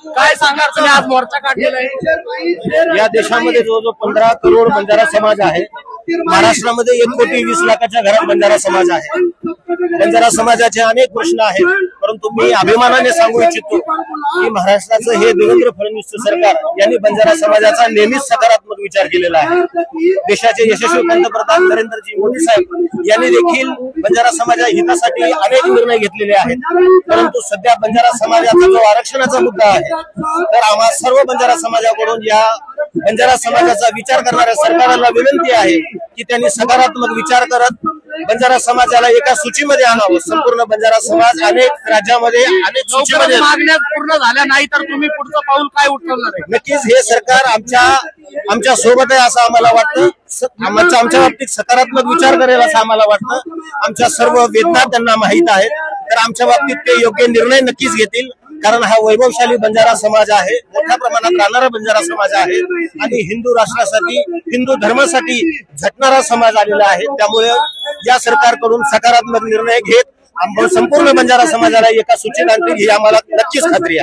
काय सांगा तुम्ही आज मोर्चा काढलेला आहे? या देशामध्ये जवळजवळ 15 करोड बंजारा समाज आहे। महाराष्ट्रामध्ये 1,20,00,000च्या घरात बंजारा समाज आहे। बंजारा समाजाचे अनेक प्रश्न आहेत, परंतु मी अभिमानाने सांगू इच्छितो की महाराष्ट्राचं हे देवेंद्र फडणवीस सरकार यांनी बंजारा समाजाचा नेहमीच सकारात्मक विचार केलेला आहे। देशाचे यशस्वी पंतप्रधान नरेंद्रजी मोदी साहेब यांनी देखील बंजारा समाजा हितासाठी अनेक निर्णय घेतलेले आहेत। परंतु सध्या बंजारा समाजाचा जो आरक्षणाचा मुद्दा आहे, तर आम्हा सर्व बंजारा समाजाकडून या बंजारा समाजाचा विचार करणाऱ्या सरकारला विनंती आहे की त्यांनी सकारात्मक विचार करत बंजारा समाजाला एका सूचीमध्ये आणावं। संपूर्ण बंजारा समाज अनेक राज्यामध्ये अनेक सूचीमध्ये मागण्या पूर्ण झाल्या नाही तर तुम्ही पुढचं पाऊल काय उचलणार आहे? नक्कीच हे सरकार आमच्या सोबत आहे असं आम्हाला वाटतं। आमच्या बाबतीत सकारात्मक विचार करेल असं आम्हाला वाटतं। आमच्या सर्व वेदना त्यांना माहीत आहेत, तर आमच्या बाबतीत ते योग्य निर्णय नक्कीच घेतील, कारण हा वैभवशाली बंजारा समाज आहे, मोठ्या प्रमाणात राहणारा बंजारा समाज आहे आणि हिंदू राष्ट्रासाठी हिंदू धर्मासाठी झटणारा समाज आलेला आहे। त्यामुळे या सरकारकडून सकारात्मक निर्णय घेत संपूर्ण बंजारा समाजाला एका सूचीत आणतील ही आम्हाला नक्कीच खात्री आहे।